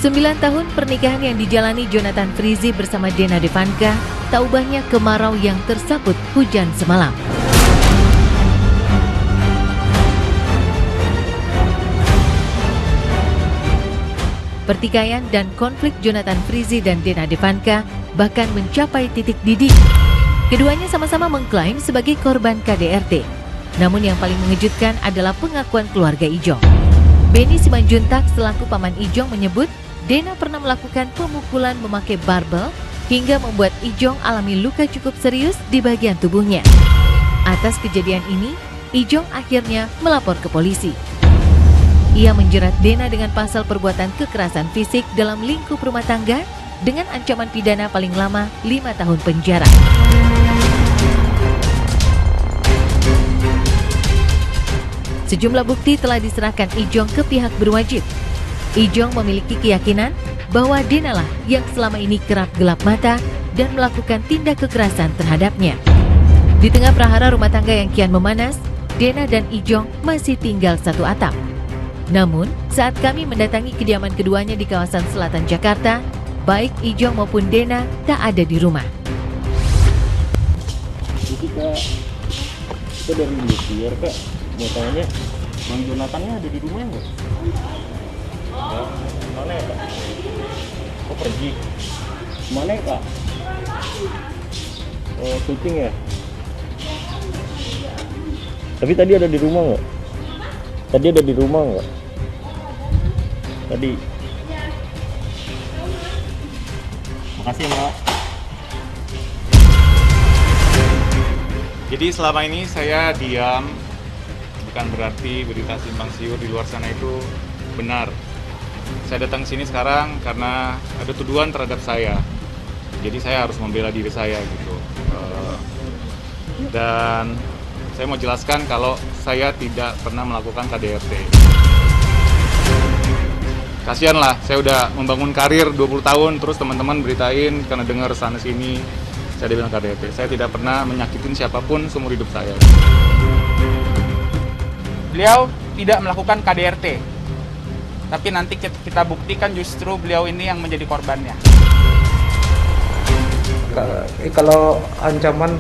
9 tahun pernikahan yang dijalani Jonathan Frizzy bersama Dena Devanka, tak ubahnya kemarau yang tersaput hujan semalam. Pertikaian dan konflik Jonathan Frizzy dan Dena Devanka bahkan mencapai titik didih. Keduanya sama-sama mengklaim sebagai korban KDRT. Namun yang paling mengejutkan adalah pengakuan keluarga Ijong. Benny Simanjuntak selaku paman Ijong menyebut Dena pernah melakukan pemukulan memakai barbel hingga membuat Ijong alami luka cukup serius di bagian tubuhnya. Atas kejadian ini, Ijong akhirnya melapor ke polisi. Ia menjerat Dena dengan pasal perbuatan kekerasan fisik dalam lingkup rumah tangga dengan ancaman pidana paling lama 5 tahun penjara. Sejumlah bukti telah diserahkan Ijong ke pihak berwajib. Ijong memiliki keyakinan bahwa Dena lah yang selama ini kerap gelap mata dan melakukan tindak kekerasan terhadapnya. Di tengah prahara rumah tangga yang kian memanas, Dena dan Ijong masih tinggal satu atap. Namun, saat kami mendatangi kediaman keduanya di kawasan selatan Jakarta, baik Ijong maupun Dena tak ada di rumah. Kita dari Indosiar, Kak. Mau tanya, Bang Jonathannya ada di rumah nggak? Ya, mana ya, Kak? Oh, pergi. Mana ya, Kak? Oh, syuting ya? Tapi tadi ada di rumah nggak? Tadi ada di rumah nggak? Tadi. Makasih, Mbak. Jadi selama ini saya diam, bukan berarti berita simpang siur di luar sana itu benar. Saya datang sini sekarang karena ada tuduhan terhadap saya. Jadi saya harus membela diri saya gitu. Dan saya mau jelaskan kalau saya tidak pernah melakukan KDRT. Kasian lah, saya udah membangun karir 20 tahun, terus teman-teman beritain karena dengar sana sini, saya dibilang KDRT. Saya tidak pernah menyakitin siapapun seumur hidup saya. Beliau tidak melakukan KDRT, tapi nanti kita buktikan justru beliau ini yang menjadi korbannya. Kalau ancaman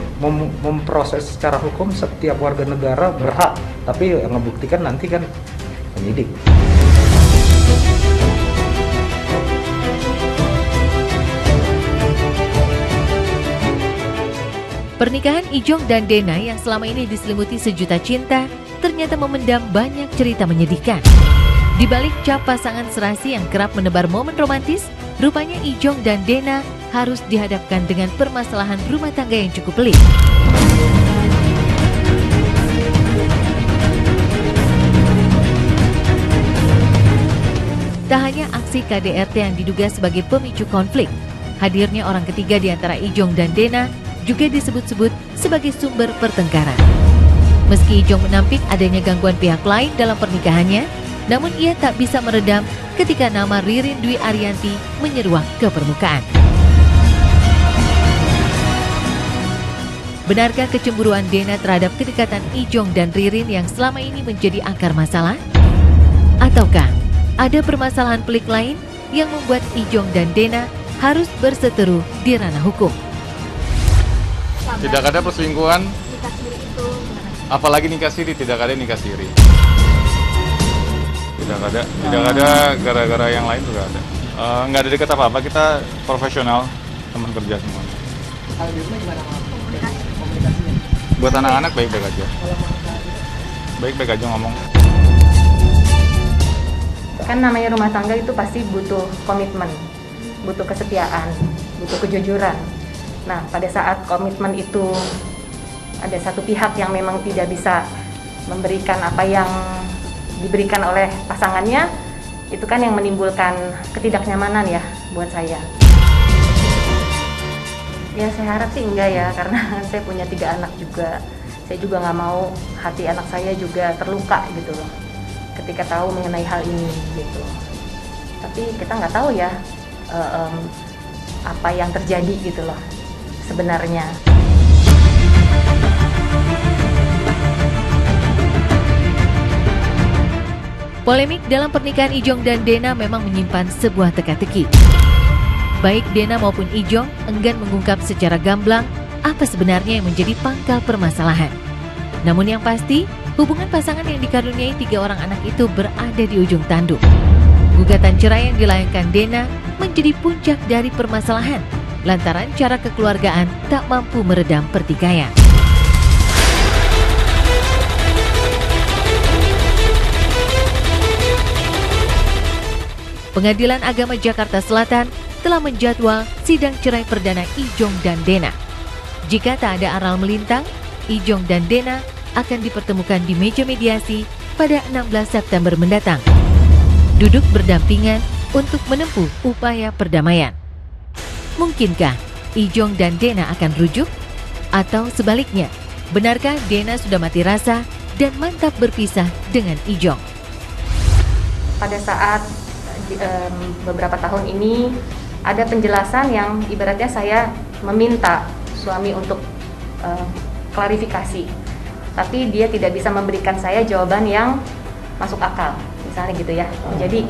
memproses secara hukum, setiap warga negara berhak, tapi yang membuktikan nanti kan penyidik. Pernikahan Ijong dan Dena yang selama ini diselimuti sejuta cinta ternyata memendam banyak cerita menyedihkan. Di balik cap pasangan serasi yang kerap menebar momen romantis, rupanya Ijong dan Dena harus dihadapkan dengan permasalahan rumah tangga yang cukup pelik. Tak hanya aksi KDRT yang diduga sebagai pemicu konflik, hadirnya orang ketiga di antara Ijong dan Dena juga disebut-sebut sebagai sumber pertengkaran. Meski Ijong menampik adanya gangguan pihak lain dalam pernikahannya, namun ia tak bisa meredam ketika nama Ririn Dwi Ariyanti menyeruak ke permukaan. Benarkah kecemburuan Dena terhadap kedekatan Ijong dan Ririn yang selama ini menjadi akar masalah? Ataukah ada permasalahan pelik lain yang membuat Ijong dan Dena harus berseteru di ranah hukum? Tidak ada perselingkuhan, apalagi nikah siri, tidak ada nikah siri. Tidak ada gara-gara yang lain juga ada. Nggak ada dekat apa-apa, kita profesional, teman kerja semua. Kalau di rumah gimana komunikasinya? Buat anak-anak baik-baik aja. Baik-baik aja ngomong. Kan namanya rumah tangga itu pasti butuh komitmen, butuh kesetiaan, butuh kejujuran. Nah, pada saat komitmen itu ada satu pihak yang memang tidak bisa memberikan apa yang diberikan oleh pasangannya, itu kan yang menimbulkan ketidaknyamanan ya buat saya. Ya saya harap sih enggak ya, karena saya punya 3 anak juga. Saya juga nggak mau hati anak saya juga terluka gitu loh ketika tahu mengenai hal ini gitu. Tapi kita nggak tahu ya apa yang terjadi gitu loh sebenarnya. Polemik dalam pernikahan Ijong dan Dena memang menyimpan sebuah teka-teki. Baik Dena maupun Ijong enggan mengungkap secara gamblang apa sebenarnya yang menjadi pangkal permasalahan. Namun yang pasti, hubungan pasangan yang dikaruniai 3 orang anak itu berada di ujung tanduk. Gugatan cerai yang dilayangkan Dena menjadi puncak dari permasalahan lantaran cara kekeluargaan tak mampu meredam pertikaian. Pengadilan Agama Jakarta Selatan telah menjadwal sidang cerai perdana Ijong dan Dena. Jika tak ada aral melintang, Ijong dan Dena akan dipertemukan di meja mediasi pada 16 September mendatang. Duduk berdampingan untuk menempuh upaya perdamaian. Mungkinkah Ijong dan Dena akan rujuk? Atau sebaliknya, benarkah Dena sudah mati rasa dan mantap berpisah dengan Ijong? Pada saat beberapa tahun ini ada penjelasan yang ibaratnya saya meminta suami untuk klarifikasi, tapi dia tidak bisa memberikan saya jawaban yang masuk akal, misalnya gitu ya. Jadi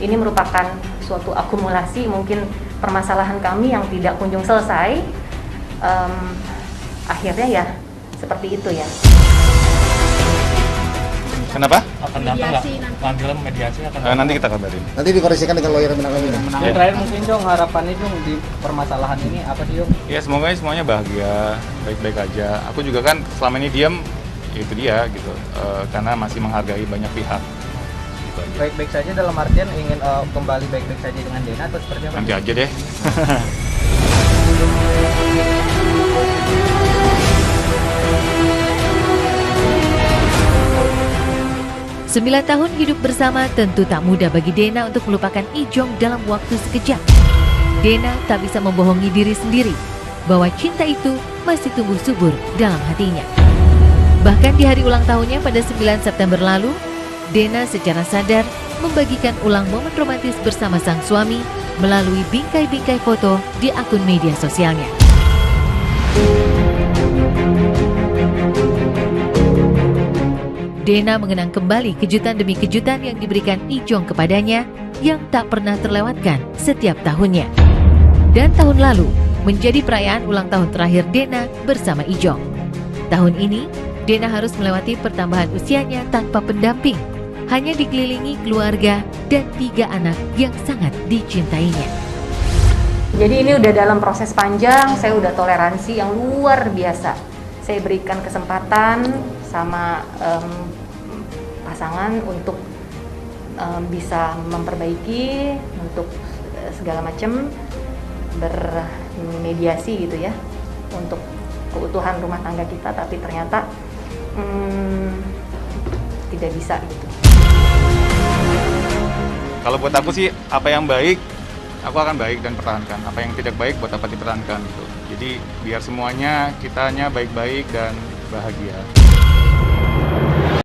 ini merupakan suatu akumulasi mungkin permasalahan kami yang tidak kunjung selesai. Akhirnya ya seperti itu ya. Kenapa? Akan datang nggak? Panggilan mediasi akan Nanti kita kabarin. Nanti dikoreksikan dengan lawyer Minang ini. Yang terakhir mungkin Jong, harapannya Jong di permasalahan ini apa sih Jong? Ya semoga semuanya bahagia, baik-baik aja. Aku juga kan selama ini diam, itu dia gitu, karena masih menghargai banyak pihak. Gitu aja. Baik-baik saja dalam artian ingin kembali baik-baik saja dengan Dena atau seperti apa? Nanti aja deh. 9 tahun hidup bersama tentu tak mudah bagi Dena untuk melupakan Ijong dalam waktu sekejap. Dena tak bisa membohongi diri sendiri bahwa cinta itu masih tumbuh subur dalam hatinya. Bahkan di hari ulang tahunnya pada 9 September lalu, Dena secara sadar membagikan ulang momen romantis bersama sang suami melalui bingkai-bingkai foto di akun media sosialnya. Dena mengenang kembali kejutan demi kejutan yang diberikan Ijong kepadanya yang tak pernah terlewatkan setiap tahunnya. Dan tahun lalu menjadi perayaan ulang tahun terakhir Dena bersama Ijong. Tahun ini, Dena harus melewati pertambahan usianya tanpa pendamping, hanya dikelilingi keluarga dan 3 anak yang sangat dicintainya. Jadi ini udah dalam proses panjang, saya udah toleransi yang luar biasa. Saya berikan kesempatan sama pasangan untuk bisa memperbaiki, untuk segala macam bermediasi gitu ya, untuk keutuhan rumah tangga kita, tapi ternyata tidak bisa gitu. Kalau buat aku sih, apa yang baik, aku akan baik dan pertahankan. Apa yang tidak baik, buat apa dipertahankan gitu. Jadi biar semuanya kitanya baik-baik dan bahagia.